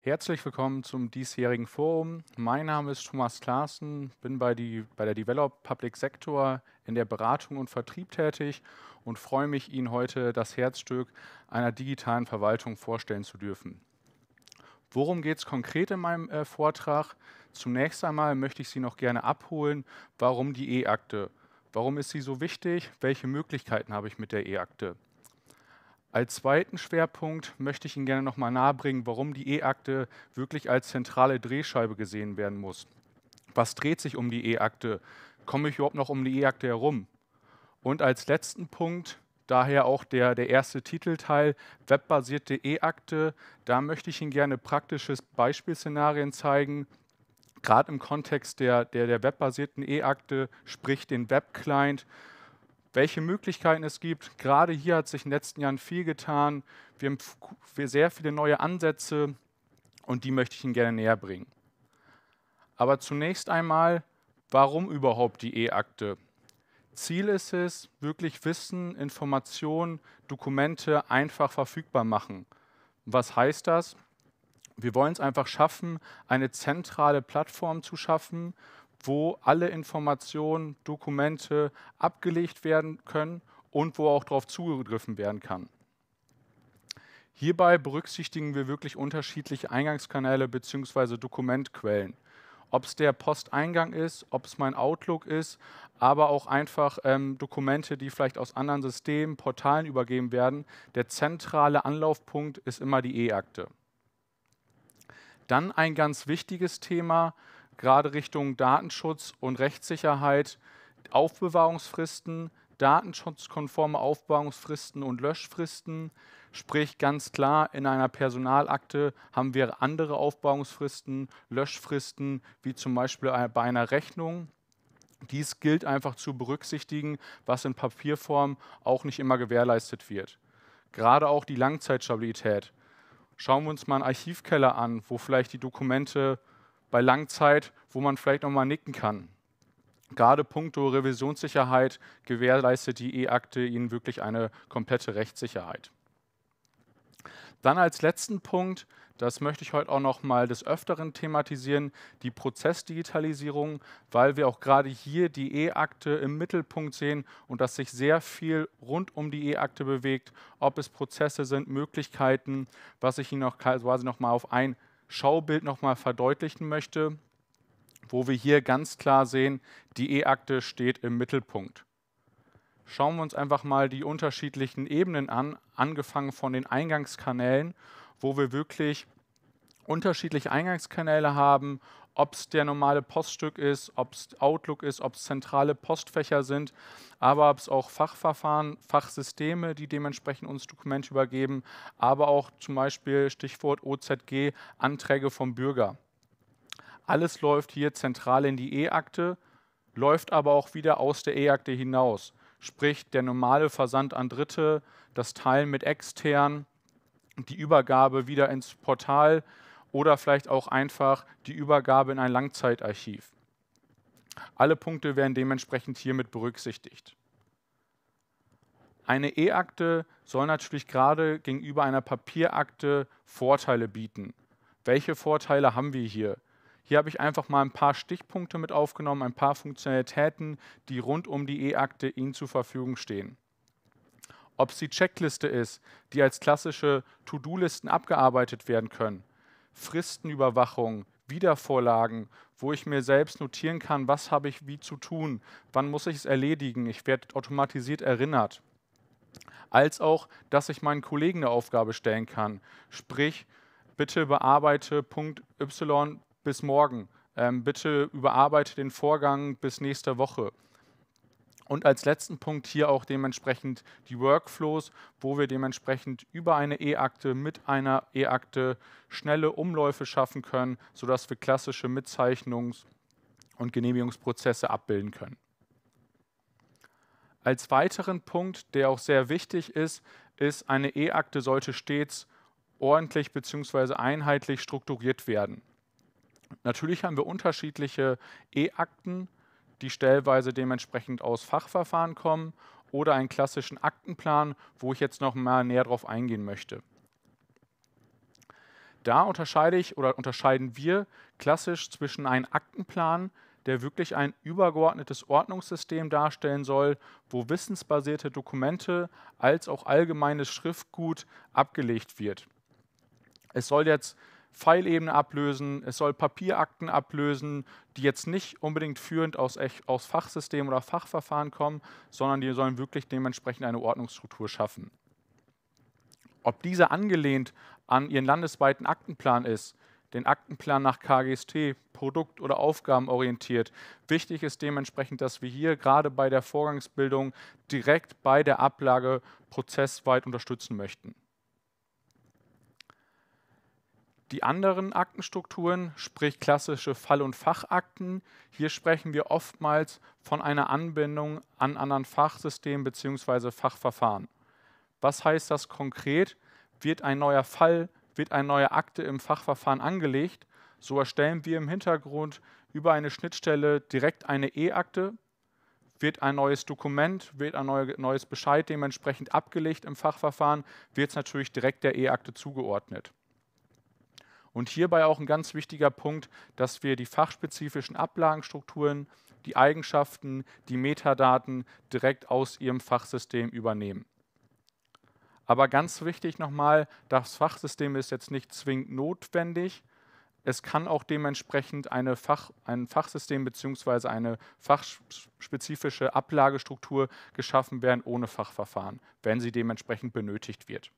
Herzlich willkommen zum diesjährigen Forum. Mein Name ist Thomas Klaassen, bin bei der Develop Public Sector in der Beratung und Vertrieb tätig und freue mich, Ihnen heute das Herzstück einer digitalen Verwaltung vorstellen zu dürfen. Worum geht es konkret in meinem Vortrag? Zunächst einmal möchte ich Sie noch gerne abholen, warum die E-Akte? Warum ist sie so wichtig? Welche Möglichkeiten habe ich mit der E-Akte? Als zweiten Schwerpunkt möchte ich Ihnen gerne noch mal nahebringen, warum die E-Akte wirklich als zentrale Drehscheibe gesehen werden muss. Was dreht sich um die E-Akte? Komme ich überhaupt noch um die E-Akte herum? Und als letzten Punkt, daher auch der erste Titelteil, webbasierte E-Akte, da möchte ich Ihnen gerne praktisches Beispielszenarien zeigen, gerade im Kontext der webbasierten E-Akte, sprich den Webclient, welche Möglichkeiten es gibt. Gerade hier hat sich in den letzten Jahren viel getan. Wir haben sehr viele neue Ansätze und die möchte ich Ihnen gerne näher bringen. Aber zunächst einmal, warum überhaupt die E-Akte? Ziel ist es, wirklich Wissen, Informationen, Dokumente einfach verfügbar machen. Was heißt das? Wir wollen es einfach schaffen, eine zentrale Plattform zu schaffen, wo alle Informationen, Dokumente abgelegt werden können und wo auch darauf zugegriffen werden kann. Hierbei berücksichtigen wir wirklich unterschiedliche Eingangskanäle bzw. Dokumentquellen. Ob es der Posteingang ist, ob es mein Outlook ist, aber auch einfach Dokumente, die vielleicht aus anderen Systemen, Portalen übergeben werden. Der zentrale Anlaufpunkt ist immer die E-Akte. Dann ein ganz wichtiges Thema, gerade Richtung Datenschutz und Rechtssicherheit, Aufbewahrungsfristen, datenschutzkonforme Aufbewahrungsfristen und Löschfristen. Sprich ganz klar, in einer Personalakte haben wir andere Aufbewahrungsfristen, Löschfristen, wie zum Beispiel bei einer Rechnung. Dies gilt einfach zu berücksichtigen, was in Papierform auch nicht immer gewährleistet wird. Gerade auch die Langzeitstabilität. Schauen wir uns mal einen Archivkeller an, wo vielleicht die Dokumente bei Langzeit, wo man vielleicht noch mal nicken kann. Gerade puncto Revisionssicherheit gewährleistet die E-Akte Ihnen wirklich eine komplette Rechtssicherheit. Dann als letzten Punkt, das möchte ich heute auch noch mal des Öfteren thematisieren, die Prozessdigitalisierung, weil wir auch gerade hier die E-Akte im Mittelpunkt sehen und dass sich sehr viel rund um die E-Akte bewegt, ob es Prozesse sind, Möglichkeiten, was ich Ihnen noch quasi noch mal auf ein Schaubild noch mal verdeutlichen möchte, wo wir hier ganz klar sehen, die E-Akte steht im Mittelpunkt. Schauen wir uns einfach mal die unterschiedlichen Ebenen an, angefangen von den Eingangskanälen, wo wir wirklich unterschiedliche Eingangskanäle haben, ob es der normale Poststück ist, ob es Outlook ist, ob es zentrale Postfächer sind, aber ob es auch Fachverfahren, Fachsysteme, die dementsprechend uns Dokumente übergeben, aber auch zum Beispiel Stichwort OZG, Anträge vom Bürger. Alles läuft hier zentral in die E-Akte, läuft aber auch wieder aus der E-Akte hinaus. Sprich, der normale Versand an Dritte, das Teilen mit extern, die Übergabe wieder ins Portal oder vielleicht auch einfach die Übergabe in ein Langzeitarchiv. Alle Punkte werden dementsprechend hiermit berücksichtigt. Eine E-Akte soll natürlich gerade gegenüber einer Papierakte Vorteile bieten. Welche Vorteile haben wir hier? Hier habe ich einfach mal ein paar Stichpunkte mit aufgenommen, ein paar Funktionalitäten, die rund um die E-Akte Ihnen zur Verfügung stehen. Ob es die Checkliste ist, die als klassische To-Do-Listen abgearbeitet werden können, Fristenüberwachung, Wiedervorlagen, wo ich mir selbst notieren kann, was habe ich wie zu tun, wann muss ich es erledigen, ich werde automatisiert erinnert. Als auch, dass ich meinen Kollegen eine Aufgabe stellen kann, sprich, bitte bearbeite Punkt Y bis morgen, bitte überarbeite den Vorgang bis nächste Woche. Und als letzten Punkt hier auch dementsprechend die Workflows, wo wir dementsprechend über eine E-Akte mit einer E-Akte schnelle Umläufe schaffen können, sodass wir klassische Mitzeichnungs- und Genehmigungsprozesse abbilden können. Als weiteren Punkt, der auch sehr wichtig ist, ist, eine E-Akte sollte stets ordentlich bzw. einheitlich strukturiert werden. Natürlich haben wir unterschiedliche E-Akten, die stellweise dementsprechend aus Fachverfahren kommen oder einen klassischen Aktenplan, wo ich jetzt noch mal näher drauf eingehen möchte. Da unterscheiden wir klassisch zwischen einem Aktenplan, der wirklich ein übergeordnetes Ordnungssystem darstellen soll, wo wissensbasierte Dokumente als auch allgemeines Schriftgut abgelegt wird. Es soll jetzt Pfeilebene ablösen, es soll Papierakten ablösen, die jetzt nicht unbedingt führend aus Fachsystemen oder Fachverfahren kommen, sondern die sollen wirklich dementsprechend eine Ordnungsstruktur schaffen. Ob diese angelehnt an ihren landesweiten Aktenplan ist, den Aktenplan nach KGST, produkt- oder aufgabenorientiert. Wichtig ist dementsprechend, dass wir hier gerade bei der Vorgangsbildung direkt bei der Ablage prozessweit unterstützen möchten. Die anderen Aktenstrukturen, sprich klassische Fall- und Fachakten, hier sprechen wir oftmals von einer Anbindung an anderen Fachsystemen bzw. Fachverfahren. Was heißt das konkret? Wird ein neuer Fall, wird eine neue Akte im Fachverfahren angelegt, so erstellen wir im Hintergrund über eine Schnittstelle direkt eine E-Akte, wird ein neues Dokument, wird ein neues Bescheid dementsprechend abgelegt im Fachverfahren, wird es natürlich direkt der E-Akte zugeordnet. Und hierbei auch ein ganz wichtiger Punkt, dass wir die fachspezifischen Ablagenstrukturen, die Eigenschaften, die Metadaten direkt aus Ihrem Fachsystem übernehmen. Aber ganz wichtig nochmal, das Fachsystem ist jetzt nicht zwingend notwendig. Es kann auch dementsprechend ein Fachsystem bzw. eine fachspezifische Ablagestruktur geschaffen werden ohne Fachverfahren, wenn sie dementsprechend benötigt wird.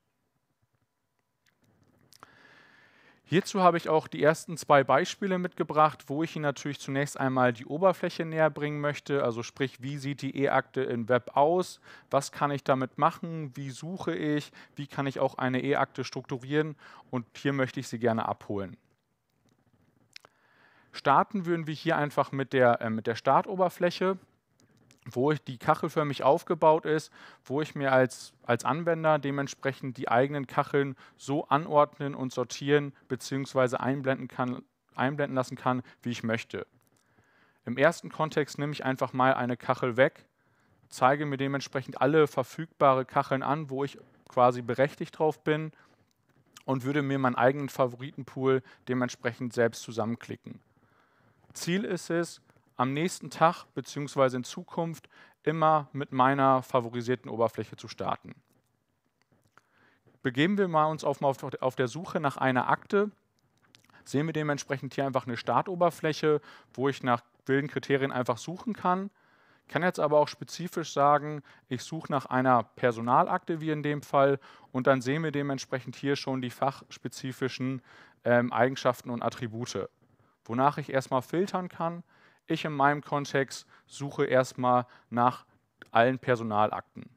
Hierzu habe ich auch die ersten 2 Beispiele mitgebracht, wo ich Ihnen natürlich zunächst einmal die Oberfläche näher bringen möchte, also sprich, wie sieht die E-Akte im Web aus, was kann ich damit machen, wie suche ich, wie kann ich auch eine E-Akte strukturieren, und hier möchte ich Sie gerne abholen. Starten würden wir hier einfach mit der Startoberfläche, wo die kachelförmig aufgebaut ist, wo ich mir als Anwender dementsprechend die eigenen Kacheln so anordnen und sortieren bzw. einblenden lassen kann, wie ich möchte. Im ersten Kontext nehme ich einfach mal eine Kachel weg, zeige mir dementsprechend alle verfügbare Kacheln an, wo ich quasi berechtigt drauf bin, und würde mir meinen eigenen Favoritenpool dementsprechend selbst zusammenklicken. Ziel ist es, am nächsten Tag bzw. in Zukunft immer mit meiner favorisierten Oberfläche zu starten. Begeben wir uns auf der Suche nach einer Akte, sehen wir dementsprechend hier einfach eine Startoberfläche, wo ich nach wilden Kriterien einfach suchen kann. Ich kann jetzt aber auch spezifisch sagen, ich suche nach einer Personalakte, wie in dem Fall, und dann sehen wir dementsprechend hier schon die fachspezifischen Eigenschaften und Attribute, wonach ich erstmal filtern kann. Ich in meinem Kontext suche erstmal nach allen Personalakten.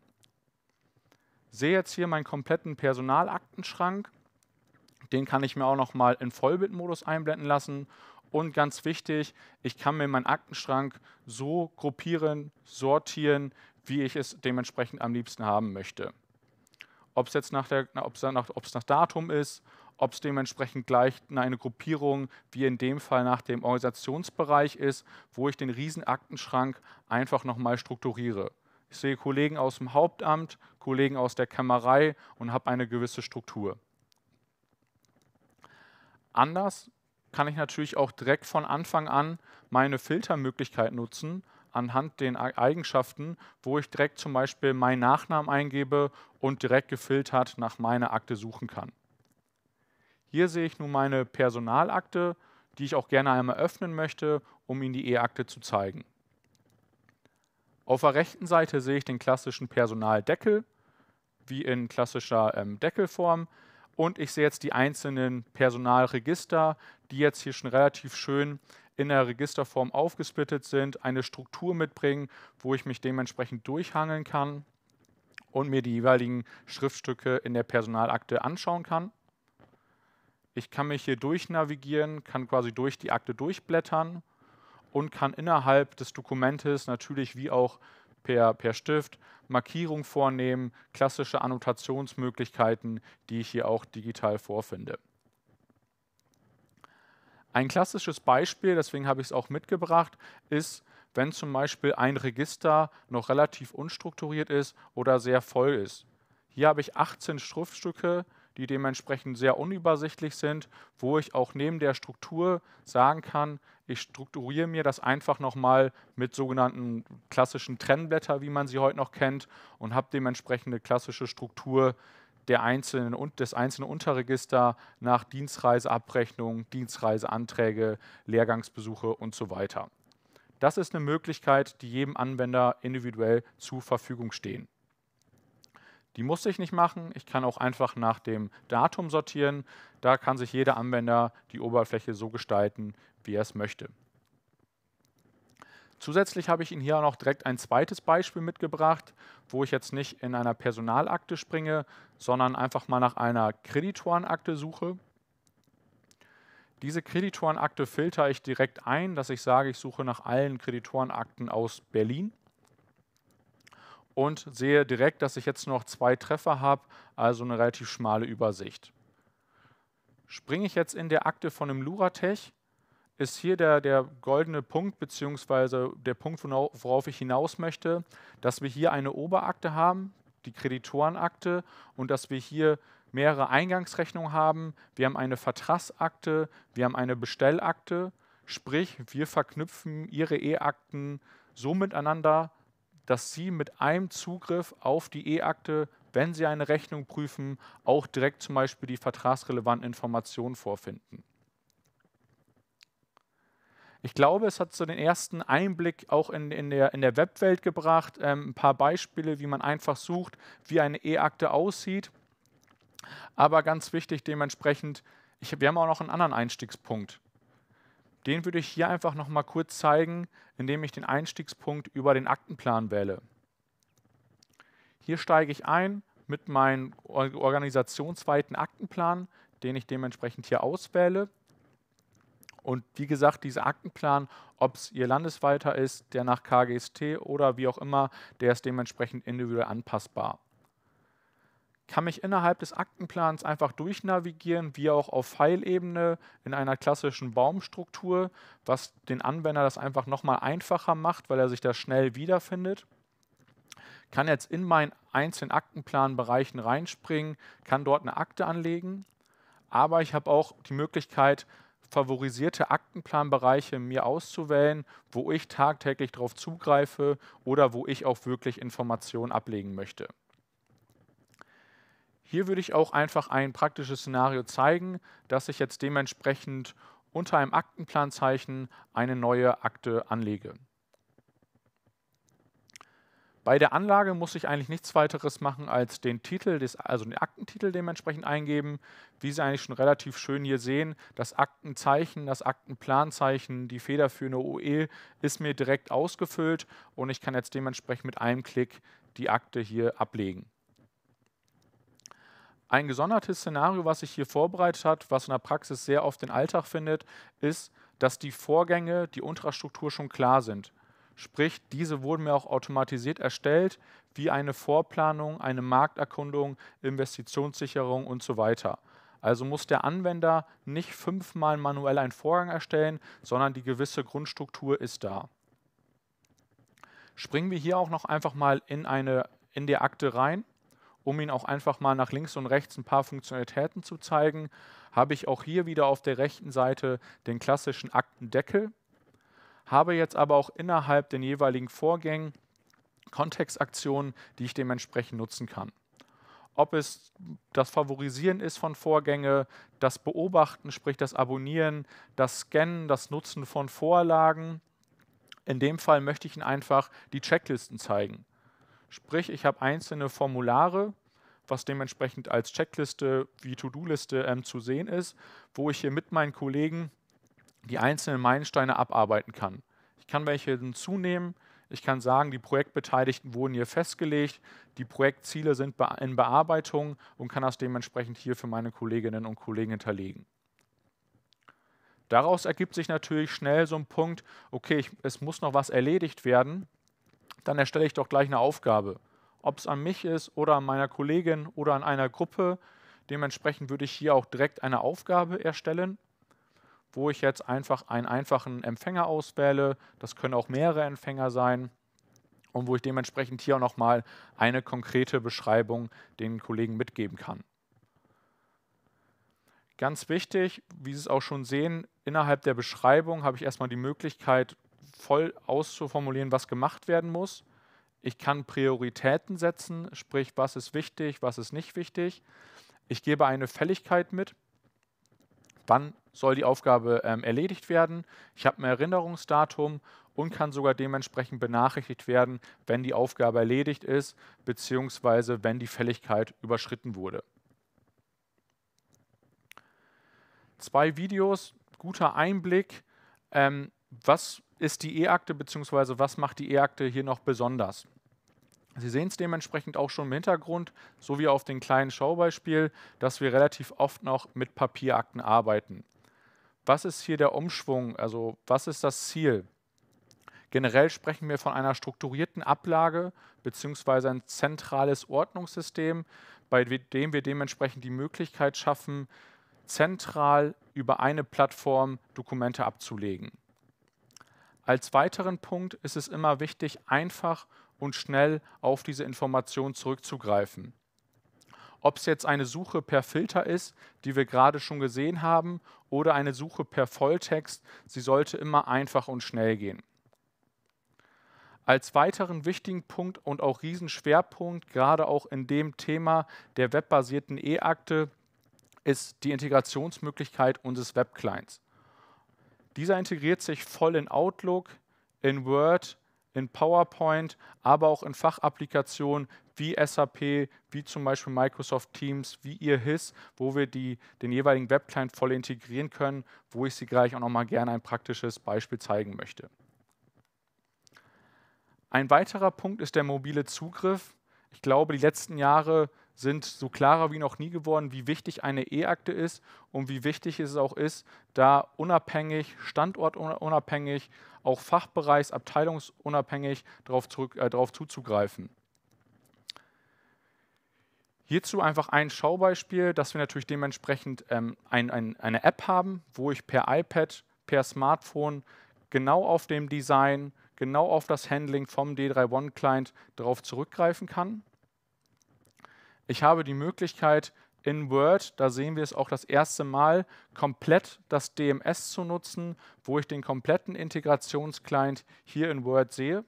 Sehe jetzt hier meinen kompletten Personalaktenschrank. Den kann ich mir auch noch mal in Vollbildmodus einblenden lassen. Und ganz wichtig, ich kann mir meinen Aktenschrank so gruppieren, sortieren, wie ich es dementsprechend am liebsten haben möchte. Ob es jetzt nach Datum ist, ob es dementsprechend gleich eine Gruppierung wie in dem Fall nach dem Organisationsbereich ist, wo ich den riesen Aktenschrank einfach nochmal strukturiere. Ich sehe Kollegen aus dem Hauptamt, Kollegen aus der Kämmerei und habe eine gewisse Struktur. Anders kann ich natürlich auch direkt von Anfang an meine Filtermöglichkeit nutzen, anhand den Eigenschaften, wo ich direkt zum Beispiel meinen Nachnamen eingebe und direkt gefiltert nach meiner Akte suchen kann. Hier sehe ich nun meine Personalakte, die ich auch gerne einmal öffnen möchte, um Ihnen die E-Akte zu zeigen. Auf der rechten Seite sehe ich den klassischen Personaldeckel, wie in klassischer Deckelform, und ich sehe jetzt die einzelnen Personalregister, die jetzt hier schon relativ schön in der Registerform aufgesplittet sind, eine Struktur mitbringen, wo ich mich dementsprechend durchhangeln kann und mir die jeweiligen Schriftstücke in der Personalakte anschauen kann. Ich kann mich hier durchnavigieren, kann quasi durch die Akte durchblättern und kann innerhalb des Dokumentes natürlich wie auch per Stift Markierung vornehmen, klassische Annotationsmöglichkeiten, die ich hier auch digital vorfinde. Ein klassisches Beispiel, deswegen habe ich es auch mitgebracht, ist, wenn zum Beispiel ein Register noch relativ unstrukturiert ist oder sehr voll ist. Hier habe ich 18 Schriftstücke, die dementsprechend sehr unübersichtlich sind, wo ich auch neben der Struktur sagen kann, ich strukturiere mir das einfach nochmal mit sogenannten klassischen Trennblätter, wie man sie heute noch kennt, und habe dementsprechend eine klassische Struktur des einzelnen Unterregister nach Dienstreiseabrechnung, Dienstreiseanträge, Lehrgangsbesuche und so weiter. Das ist eine Möglichkeit, die jedem Anwender individuell zur Verfügung stehen. Die muss ich nicht machen. Ich kann auch einfach nach dem Datum sortieren. Da kann sich jeder Anwender die Oberfläche so gestalten, wie er es möchte. Zusätzlich habe ich Ihnen hier auch noch direkt ein zweites Beispiel mitgebracht, wo ich jetzt nicht in einer Personalakte springe, sondern einfach mal nach einer Kreditorenakte suche. Diese Kreditorenakte filtere ich direkt ein, dass ich sage, ich suche nach allen Kreditorenakten aus Berlin und sehe direkt, dass ich jetzt noch 2 Treffer habe, also eine relativ schmale Übersicht. Springe ich jetzt in der Akte von dem Luratech, ist hier der goldene Punkt, beziehungsweise der Punkt, worauf ich hinaus möchte, dass wir hier eine Oberakte haben, die Kreditorenakte, und dass wir hier mehrere Eingangsrechnungen haben. Wir haben eine Vertragsakte, wir haben eine Bestellakte, sprich, wir verknüpfen Ihre E-Akten so miteinander, dass Sie mit einem Zugriff auf die E-Akte, wenn Sie eine Rechnung prüfen, auch direkt zum Beispiel die vertragsrelevanten Informationen vorfinden. Ich glaube, es hat so den ersten Einblick auch in der Webwelt gebracht, ein paar Beispiele, wie man einfach sucht, wie eine E-Akte aussieht. Aber ganz wichtig dementsprechend, wir haben auch noch einen anderen Einstiegspunkt. Den würde ich hier einfach noch mal kurz zeigen, indem ich den Einstiegspunkt über den Aktenplan wähle. Hier steige ich ein mit meinem organisationsweiten Aktenplan, den ich dementsprechend hier auswähle. Und wie gesagt, dieser Aktenplan, ob es Ihr landesweiter ist, der nach KGST oder wie auch immer, der ist dementsprechend individuell anpassbar. Kann mich innerhalb des Aktenplans einfach durchnavigieren, wie auch auf Pfeilebene in einer klassischen Baumstruktur, was den Anwender das einfach nochmal einfacher macht, weil er sich da schnell wiederfindet. Kann jetzt in meinen einzelnen Aktenplanbereichen reinspringen, kann dort eine Akte anlegen, aber ich habe auch die Möglichkeit, favorisierte Aktenplanbereiche mir auszuwählen, wo ich tagtäglich darauf zugreife oder wo ich auch wirklich Informationen ablegen möchte. Hier würde ich auch einfach ein praktisches Szenario zeigen, dass ich jetzt dementsprechend unter einem Aktenplanzeichen eine neue Akte anlege. Bei der Anlage muss ich eigentlich nichts weiteres machen, als den Titel, also den Aktentitel dementsprechend eingeben. Wie Sie eigentlich schon relativ schön hier sehen, das Aktenzeichen, das Aktenplanzeichen, die federführende OE ist mir direkt ausgefüllt und ich kann jetzt dementsprechend mit einem Klick die Akte hier ablegen. Ein gesondertes Szenario, was sich hier vorbereitet hat, was in der Praxis sehr oft den Alltag findet, ist, dass die Vorgänge, die Unterstruktur schon klar sind. Sprich, diese wurden mir auch automatisiert erstellt, wie eine Vorplanung, eine Markterkundung, Investitionssicherung und so weiter. Also muss der Anwender nicht 5-mal manuell einen Vorgang erstellen, sondern die gewisse Grundstruktur ist da. Springen wir hier auch noch einfach mal in die Akte rein, um Ihnen auch einfach mal nach links und rechts ein paar Funktionalitäten zu zeigen, habe ich auch hier wieder auf der rechten Seite den klassischen Aktendeckel, habe jetzt aber auch innerhalb den jeweiligen Vorgängen Kontextaktionen, die ich dementsprechend nutzen kann. Ob es das Favorisieren ist von Vorgängen, das Beobachten, sprich das Abonnieren, das Scannen, das Nutzen von Vorlagen. In dem Fall möchte ich Ihnen einfach die Checklisten zeigen. Sprich, ich habe einzelne Formulare, was dementsprechend als Checkliste wie To-Do-Liste zu sehen ist, wo ich hier mit meinen Kollegen die einzelnen Meilensteine abarbeiten kann. Ich kann welche hinzunehmen, ich kann sagen, die Projektbeteiligten wurden hier festgelegt, die Projektziele sind in Bearbeitung und kann das dementsprechend hier für meine Kolleginnen und Kollegen hinterlegen. Daraus ergibt sich natürlich schnell so ein Punkt, okay, es muss noch was erledigt werden, dann erstelle ich doch gleich eine Aufgabe. Ob es an mich ist oder an meiner Kollegin oder an einer Gruppe, dementsprechend würde ich hier auch direkt eine Aufgabe erstellen, wo ich jetzt einfach einen einfachen Empfänger auswähle. Das können auch mehrere Empfänger sein und wo ich dementsprechend hier auch nochmal eine konkrete Beschreibung den Kollegen mitgeben kann. Ganz wichtig, wie Sie es auch schon sehen, innerhalb der Beschreibung habe ich erstmal die Möglichkeit, voll auszuformulieren, was gemacht werden muss. Ich kann Prioritäten setzen, sprich, was ist wichtig, was ist nicht wichtig. Ich gebe eine Fälligkeit mit, wann soll die Aufgabe erledigt werden. Ich habe ein Erinnerungsdatum und kann sogar dementsprechend benachrichtigt werden, wenn die Aufgabe erledigt ist, beziehungsweise wenn die Fälligkeit überschritten wurde. 2 Videos, guter Einblick. Was ist die E-Akte, beziehungsweise was macht die E-Akte hier noch besonders? Sie sehen es dementsprechend auch schon im Hintergrund, so wie auf dem kleinen Schaubeispiel, dass wir relativ oft noch mit Papierakten arbeiten. Was ist hier der Umschwung? Also was ist das Ziel? Generell sprechen wir von einer strukturierten Ablage bzw. ein zentrales Ordnungssystem, bei dem wir dementsprechend die Möglichkeit schaffen, zentral über eine Plattform Dokumente abzulegen. Als weiteren Punkt ist es immer wichtig, einfach und schnell auf diese Information zurückzugreifen. Ob es jetzt eine Suche per Filter ist, die wir gerade schon gesehen haben, oder eine Suche per Volltext, sie sollte immer einfach und schnell gehen. Als weiteren wichtigen Punkt und auch Riesenschwerpunkt, gerade auch in dem Thema der webbasierten E-Akte, ist die Integrationsmöglichkeit unseres Webclients. Dieser integriert sich voll in Outlook, in Word, in PowerPoint, aber auch in Fachapplikationen wie SAP, wie zum Beispiel Microsoft Teams, wie ihr HIS, wo wir den jeweiligen Webclient voll integrieren können, wo ich Sie gleich auch nochmal gerne ein praktisches Beispiel zeigen möchte. Ein weiterer Punkt ist der mobile Zugriff. Ich glaube, die letzten Jahre sind so klarer wie noch nie geworden, wie wichtig eine E-Akte ist und wie wichtig es auch ist, da unabhängig, standortunabhängig, auch fachbereichs-, abteilungsunabhängig darauf zuzugreifen. Hierzu einfach ein Schaubeispiel, dass wir natürlich dementsprechend eine App haben, wo ich per iPad, per Smartphone genau auf dem Design, genau auf das Handling vom D3 One Client darauf zurückgreifen kann. Ich habe die Möglichkeit, in Word, da sehen wir es auch das erste Mal, komplett das DMS zu nutzen, wo ich den kompletten Integrationsclient hier in Word sehe.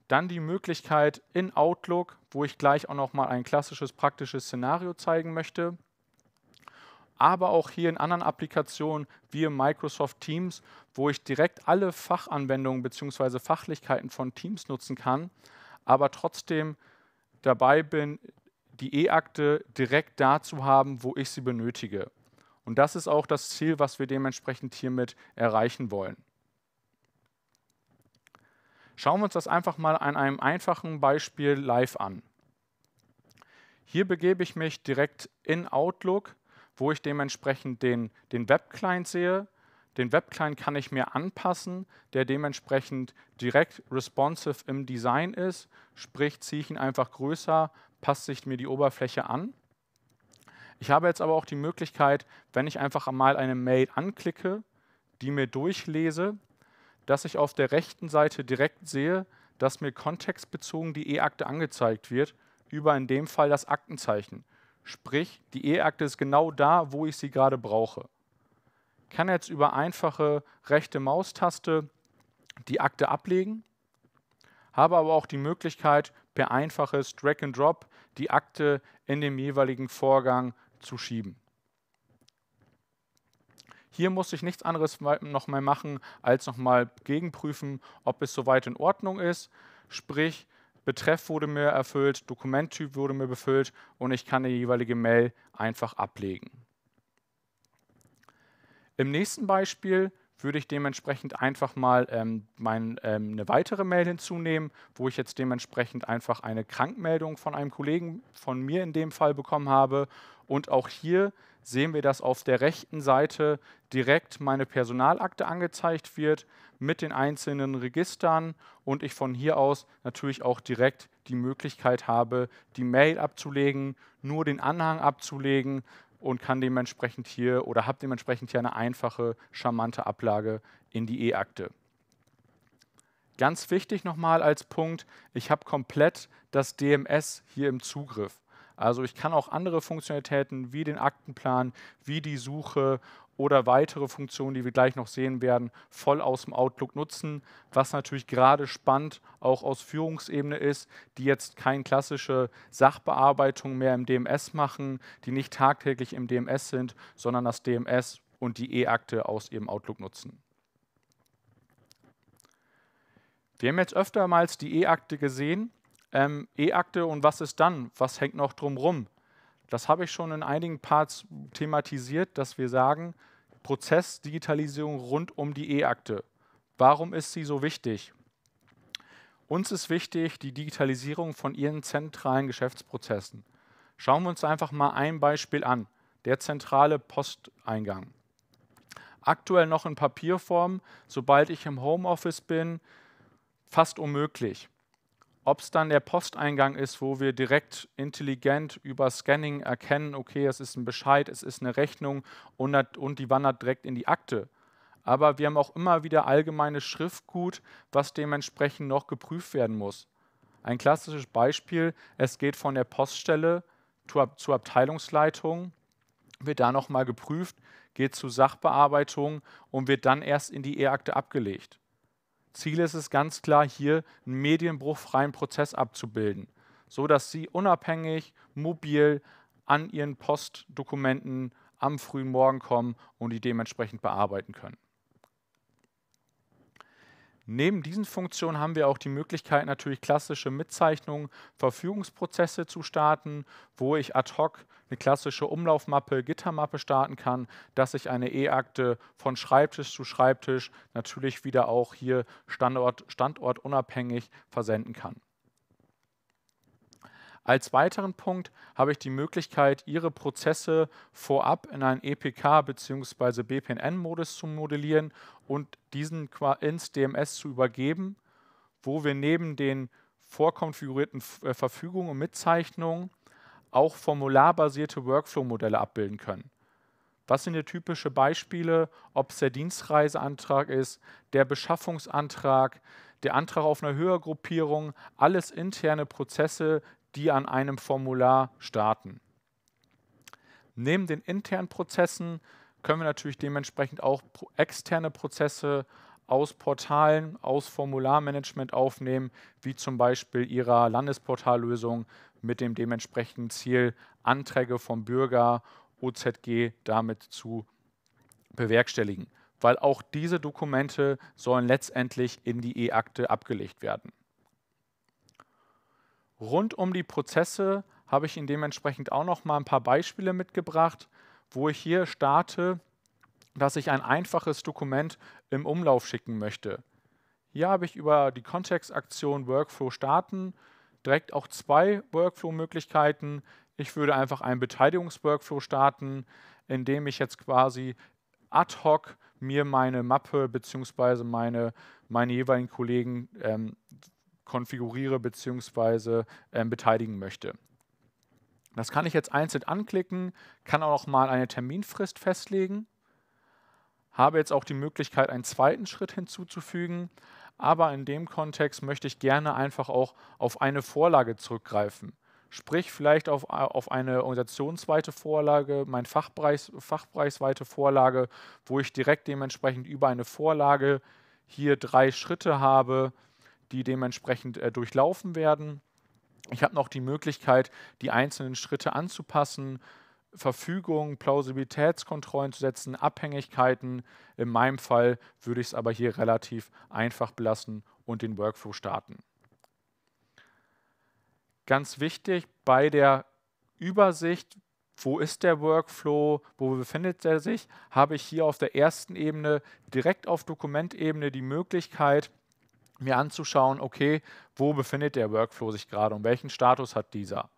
Dann die Möglichkeit in Outlook, wo ich gleich auch noch mal ein klassisches praktisches Szenario zeigen möchte. Aber auch hier in anderen Applikationen wie in Microsoft Teams, wo ich direkt alle Fachanwendungen bzw. Fachlichkeiten von Teams nutzen kann, aber trotzdem dabei bin, die E-Akte direkt da zu haben, wo ich sie benötige. Und das ist auch das Ziel, was wir dementsprechend hiermit erreichen wollen. Schauen wir uns das einfach mal an einem einfachen Beispiel live an. Hier begebe ich mich direkt in Outlook, wo ich dementsprechend den Webclient sehe. Den Webclient kann ich mir anpassen, der dementsprechend direkt responsive im Design ist. Sprich, ziehe ich ihn einfach größer, passt sich mir die Oberfläche an. Ich habe jetzt aber auch die Möglichkeit, wenn ich einfach mal eine Mail anklicke, die mir durchlese, dass ich auf der rechten Seite direkt sehe, dass mir kontextbezogen die E-Akte angezeigt wird, über in dem Fall das Aktenzeichen. Sprich, die E-Akte ist genau da, wo ich sie gerade brauche. Ich kann jetzt über einfache rechte Maustaste die Akte ablegen, habe aber auch die Möglichkeit, per einfaches Drag and Drop die Akte in dem jeweiligen Vorgang zu schieben. Hier muss ich nichts anderes noch mal machen, als nochmal gegenprüfen, ob es soweit in Ordnung ist. Sprich, Betreff wurde mir erfüllt, Dokumenttyp wurde mir befüllt und ich kann die jeweilige Mail einfach ablegen. Im nächsten Beispiel würde ich dementsprechend einfach mal eine weitere Mail hinzunehmen, wo ich jetzt dementsprechend einfach eine Krankmeldung von einem Kollegen von mir in dem Fall bekommen habe. Und auch hier sehen wir, dass auf der rechten Seite direkt meine Personalakte angezeigt wird mit den einzelnen Registern und ich von hier aus natürlich auch direkt die Möglichkeit habe, die Mail abzulegen, nur den Anhang abzulegen und kann dementsprechend hier oder habe dementsprechend hier eine einfache, charmante Ablage in die E-Akte. Ganz wichtig nochmal als Punkt, ich habe komplett das DMS hier im Zugriff. Also ich kann auch andere Funktionalitäten wie den Aktenplan, wie die Suche oder weitere Funktionen, die wir gleich noch sehen werden, voll aus dem Outlook nutzen, was natürlich gerade spannend auch aus Führungsebene ist, die jetzt keine klassische Sachbearbeitung mehr im DMS machen, die nicht tagtäglich im DMS sind, sondern das DMS und die E-Akte aus ihrem Outlook nutzen. Wir haben jetzt öftermals die E-Akte gesehen. E-Akte und was ist dann? Was hängt noch drumherum? Das habe ich schon in einigen Parts thematisiert, dass wir sagen, Prozessdigitalisierung rund um die E-Akte. Warum ist sie so wichtig? Uns ist wichtig die Digitalisierung von Ihren zentralen Geschäftsprozessen. Schauen wir uns einfach mal ein Beispiel an, der zentrale Posteingang. Aktuell noch in Papierform, sobald ich im Homeoffice bin, fast unmöglich. Ob es dann der Posteingang ist, wo wir direkt intelligent über Scanning erkennen, okay, es ist ein Bescheid, es ist eine Rechnung und die wandert direkt in die Akte. Aber wir haben auch immer wieder allgemeines Schriftgut, was dementsprechend noch geprüft werden muss. Ein klassisches Beispiel, es geht von der Poststelle zur Abteilungsleitung, wird da nochmal geprüft, geht zur Sachbearbeitung und wird dann erst in die E-Akte abgelegt. Ziel ist es ganz klar, hier einen medienbruchfreien Prozess abzubilden, so dass Sie unabhängig, mobil an Ihren Postdokumenten am frühen Morgen kommen und die dementsprechend bearbeiten können. Neben diesen Funktionen haben wir auch die Möglichkeit, natürlich klassische Mitzeichnungen, Verfügungsprozesse zu starten, wo ich ad hoc eine klassische Umlaufmappe, Gittermappe starten kann, dass ich eine E-Akte von Schreibtisch zu Schreibtisch natürlich wieder auch hier standortunabhängig versenden kann. Als weiteren Punkt habe ich die Möglichkeit, Ihre Prozesse vorab in einen EPK bzw. BPMN-Modus zu modellieren und diesen ins DMS zu übergeben, wo wir neben den vorkonfigurierten Verfügungen und Mitzeichnungen auch formularbasierte Workflow-Modelle abbilden können. Was sind hier typische Beispiele, ob es der Dienstreiseantrag ist, der Beschaffungsantrag, der Antrag auf eine Höhergruppierung, alles interne Prozesse, die an einem Formular starten. Neben den internen Prozessen können wir natürlich dementsprechend auch externe Prozesse aus Portalen, aus Formularmanagement aufnehmen, wie zum Beispiel Ihrer Landesportallösung mit dem dementsprechenden Ziel, Anträge vom Bürger, OZG damit zu bewerkstelligen, weil auch diese Dokumente sollen letztendlich in die E-Akte abgelegt werden. Rund um die Prozesse habe ich Ihnen dementsprechend auch noch mal ein paar Beispiele mitgebracht, wo ich hier starte, dass ich ein einfaches Dokument im Umlauf schicken möchte. Hier habe ich über die Kontextaktion Workflow starten direkt auch zwei Workflow-Möglichkeiten. Ich würde einfach einen Beteiligungsworkflow starten, indem ich jetzt quasi ad hoc mir meine Mappe bzw. meine jeweiligen Kollegen konfiguriere bzw. beteiligen möchte. Das kann ich jetzt einzeln anklicken, kann auch noch mal eine Terminfrist festlegen, habe jetzt auch die Möglichkeit, einen zweiten Schritt hinzuzufügen, aber in dem Kontext möchte ich gerne einfach auch auf eine Vorlage zurückgreifen. Sprich, vielleicht auf eine organisationsweite Vorlage, meine fachbereichsweite Vorlage, wo ich direkt dementsprechend über eine Vorlage hier 3 Schritte habe, die dementsprechend durchlaufen werden. Ich habe noch die Möglichkeit, die einzelnen Schritte anzupassen, Verfügungen, Plausibilitätskontrollen zu setzen, Abhängigkeiten. In meinem Fall würde ich es aber hier relativ einfach belassen und den Workflow starten. Ganz wichtig bei der Übersicht, wo ist der Workflow, wo befindet er sich, habe ich hier auf der ersten Ebene direkt auf Dokumentebene die Möglichkeit, mir anzuschauen, okay, wo befindet der Workflow sich gerade und welchen Status hat dieser.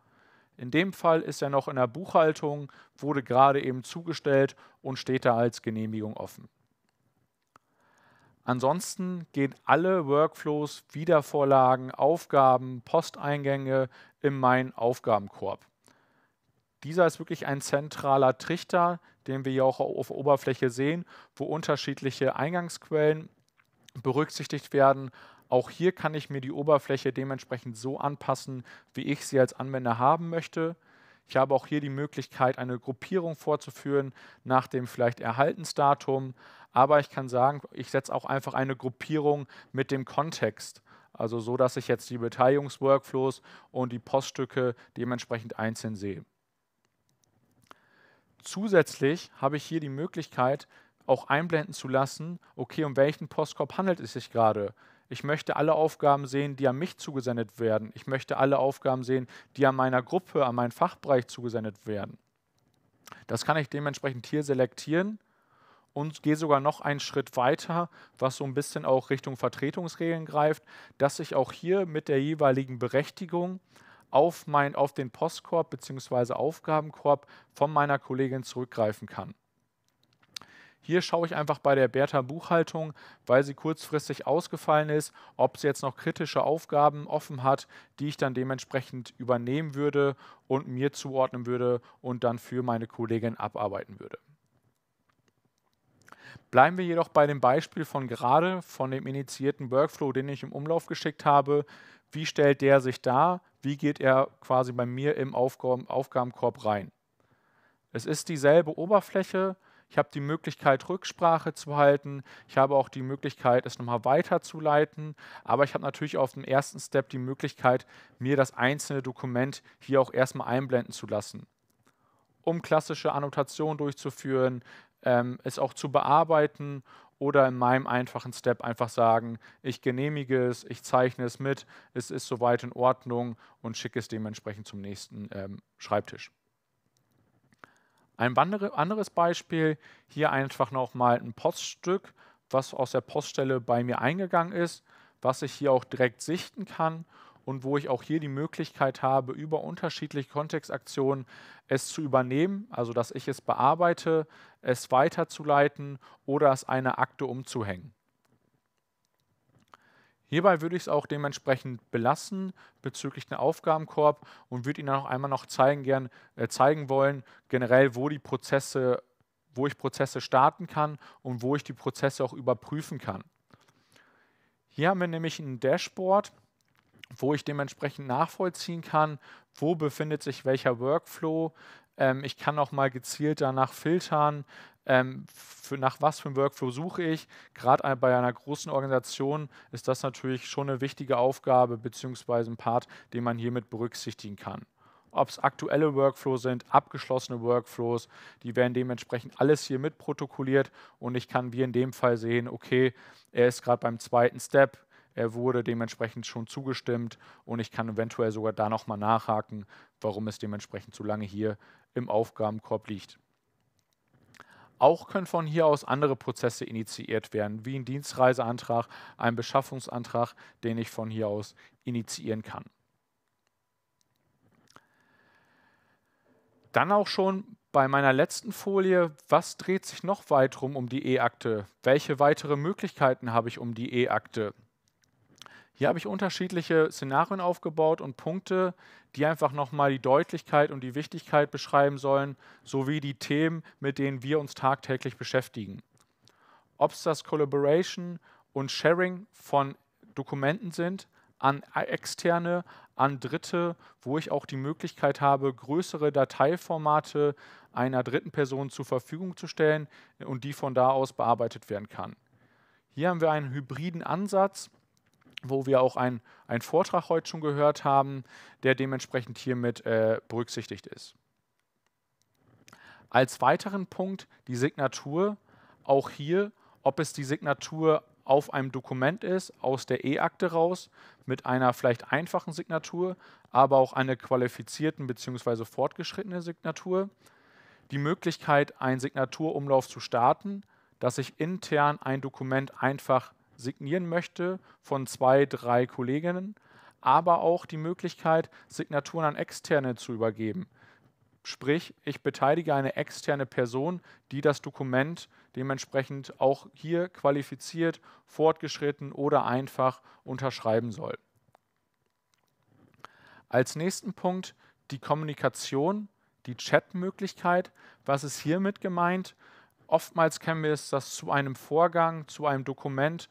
In dem Fall ist er noch in der Buchhaltung, wurde gerade eben zugestellt und steht da als Genehmigung offen. Ansonsten gehen alle Workflows, Wiedervorlagen, Aufgaben, Posteingänge in meinen Aufgabenkorb. Dieser ist wirklich ein zentraler Trichter, den wir hier auch auf der Oberfläche sehen, wo unterschiedliche Eingangsquellen berücksichtigt werden. Auch hier kann ich mir die Oberfläche dementsprechend so anpassen, wie ich sie als Anwender haben möchte. Ich habe auch hier die Möglichkeit, eine Gruppierung vorzuführen nach dem vielleicht Erhaltensdatum, aber ich kann sagen, ich setze auch einfach eine Gruppierung mit dem Kontext. Also so, dass ich jetzt die Beteiligungsworkflows und die Poststücke dementsprechend einzeln sehe. Zusätzlich habe ich hier die Möglichkeit, auch einblenden zu lassen, okay, um welchen Postkorb handelt es sich gerade. Ich möchte alle Aufgaben sehen, die an mich zugesendet werden. Ich möchte alle Aufgaben sehen, die an meiner Gruppe, an meinen Fachbereich zugesendet werden. Das kann ich dementsprechend hier selektieren und gehe sogar noch einen Schritt weiter, was so ein bisschen auch Richtung Vertretungsregeln greift, dass ich auch hier mit der jeweiligen Berechtigung auf den Postkorb bzw. Aufgabenkorb von meiner Kollegin zurückgreifen kann. Hier schaue ich einfach bei der Bertha Buchhaltung, weil sie kurzfristig ausgefallen ist, ob sie jetzt noch kritische Aufgaben offen hat, die ich dann dementsprechend übernehmen würde und mir zuordnen würde und dann für meine Kollegin abarbeiten würde. Bleiben wir jedoch bei dem Beispiel von gerade, von dem initiierten Workflow, den ich im Umlauf geschickt habe. Wie stellt der sich dar? Wie geht er quasi bei mir im Aufgabenkorb rein? Es ist dieselbe Oberfläche. Ich habe die Möglichkeit, Rücksprache zu halten. Ich habe auch die Möglichkeit, es nochmal weiterzuleiten. Aber ich habe natürlich auf dem ersten Step die Möglichkeit, mir das einzelne Dokument hier auch erstmal einblenden zu lassen, um klassische Annotationen durchzuführen, es auch zu bearbeiten oder in meinem einfachen Step einfach sagen, ich genehmige es, ich zeichne es mit, es ist soweit in Ordnung und schicke es dementsprechend zum nächsten Schreibtisch. Ein anderes Beispiel, hier einfach nochmal ein Poststück, was aus der Poststelle bei mir eingegangen ist, was ich hier auch direkt sichten kann und wo ich auch hier die Möglichkeit habe, über unterschiedliche Kontextaktionen es zu übernehmen, also dass ich es bearbeite, es weiterzuleiten oder es einer Akte umzuhängen. Hierbei würde ich es auch dementsprechend belassen bezüglich den Aufgabenkorb und würde Ihnen auch einmal noch zeigen wollen, generell, wo ich Prozesse starten kann und wo ich die Prozesse auch überprüfen kann. Hier haben wir nämlich ein Dashboard, wo ich dementsprechend nachvollziehen kann, wo befindet sich welcher Workflow. Ich kann auch mal gezielt danach filtern, nach was für einem Workflow suche ich. Gerade bei einer großen Organisation ist das natürlich schon eine wichtige Aufgabe bzw. ein Part, den man hiermit berücksichtigen kann. Ob es aktuelle Workflows sind, abgeschlossene Workflows, die werden dementsprechend alles hier mit protokolliert und ich kann wie in dem Fall sehen, okay, er ist gerade beim zweiten Step, er wurde dementsprechend schon zugestimmt und ich kann eventuell sogar da nochmal nachhaken, warum es dementsprechend so lange hier im Aufgabenkorb liegt. Auch können von hier aus andere Prozesse initiiert werden, wie ein Dienstreiseantrag, ein Beschaffungsantrag, den ich von hier aus initiieren kann. Dann auch schon bei meiner letzten Folie, was dreht sich noch weiter um die E-Akte? Welche weitere Möglichkeiten habe ich um die E-Akte? Hier habe ich unterschiedliche Szenarien aufgebaut und Punkte, die einfach nochmal die Deutlichkeit und die Wichtigkeit beschreiben sollen, sowie die Themen, mit denen wir uns tagtäglich beschäftigen. Ob es das Collaboration und Sharing von Dokumenten sind, an Externe, an Dritte, wo ich auch die Möglichkeit habe, größere Dateiformate einer dritten Person zur Verfügung zu stellen und die von da aus bearbeitet werden kann. Hier haben wir einen hybriden Ansatz, wo wir auch einen Vortrag heute schon gehört haben, der dementsprechend hiermit berücksichtigt ist. Als weiteren Punkt die Signatur, auch hier, ob es die Signatur auf einem Dokument ist, aus der E-Akte raus, mit einer vielleicht einfachen Signatur, aber auch einer qualifizierten bzw. fortgeschrittene Signatur. Die Möglichkeit, einen Signaturumlauf zu starten, dass ich intern ein Dokument einfach signieren möchte von 2, 3 Kolleginnen, aber auch die Möglichkeit, Signaturen an Externe zu übergeben. Sprich, ich beteilige eine externe Person, die das Dokument dementsprechend auch hier qualifiziert, fortgeschritten oder einfach unterschreiben soll. Als nächsten Punkt die Kommunikation, die Chatmöglichkeit. Was ist hiermit gemeint? Oftmals kennen wir es, dass zu einem Vorgang, zu einem Dokument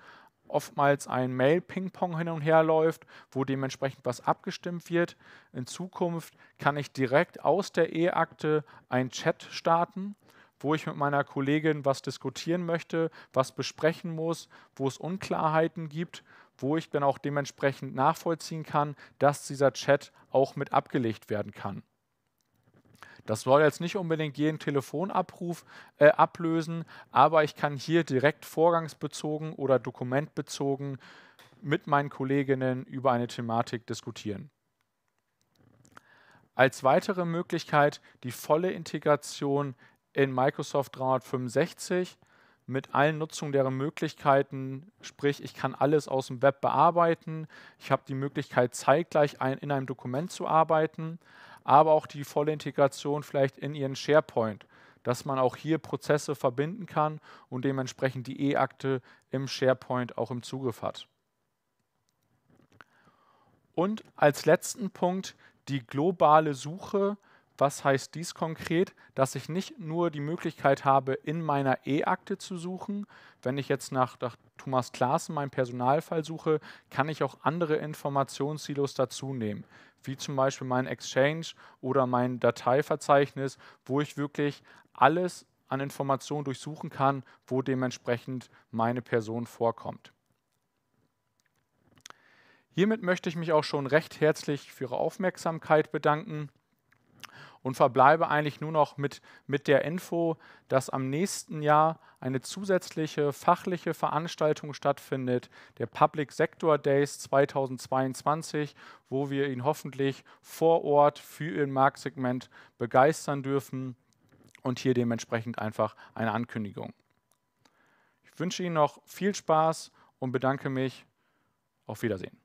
oftmals ein Mail-Ping-Pong hin und her läuft, wo dementsprechend was abgestimmt wird. In Zukunft kann ich direkt aus der E-Akte einen Chat starten, wo ich mit meiner Kollegin was diskutieren möchte, was besprechen muss, wo es Unklarheiten gibt, wo ich dann auch dementsprechend nachvollziehen kann, dass dieser Chat auch mit abgelegt werden kann. Das soll jetzt nicht unbedingt jeden Telefonabruf ablösen, aber ich kann hier direkt vorgangsbezogen oder dokumentbezogen mit meinen Kolleginnen über eine Thematik diskutieren. Als weitere Möglichkeit die volle Integration in Microsoft 365 mit allen Nutzungen deren Möglichkeiten, sprich ich kann alles aus dem Web bearbeiten, ich habe die Möglichkeit zeitgleich in einem Dokument zu arbeiten, aber auch die volle Integration vielleicht in Ihren SharePoint, dass man auch hier Prozesse verbinden kann und dementsprechend die E-Akte im SharePoint auch im Zugriff hat. Und als letzten Punkt die globale Suche. Was heißt dies konkret? Dass ich nicht nur die Möglichkeit habe, in meiner E-Akte zu suchen. Wenn ich jetzt nach Thomas Klaassen, meinem Personalfall, suche, kann ich auch andere Informationssilos dazu nehmen, wie zum Beispiel mein Exchange oder mein Dateiverzeichnis, wo ich wirklich alles an Informationen durchsuchen kann, wo dementsprechend meine Person vorkommt. Hiermit möchte ich mich auch schon recht herzlich für Ihre Aufmerksamkeit bedanken und verbleibe eigentlich nur noch mit der Info, dass am nächsten Jahr eine zusätzliche fachliche Veranstaltung stattfindet, der Public Sector Days 2022, wo wir ihn hoffentlich vor Ort für Ihr Marktsegment begeistern dürfen und hier dementsprechend einfach eine Ankündigung. Ich wünsche Ihnen noch viel Spaß und bedanke mich. Auf Wiedersehen.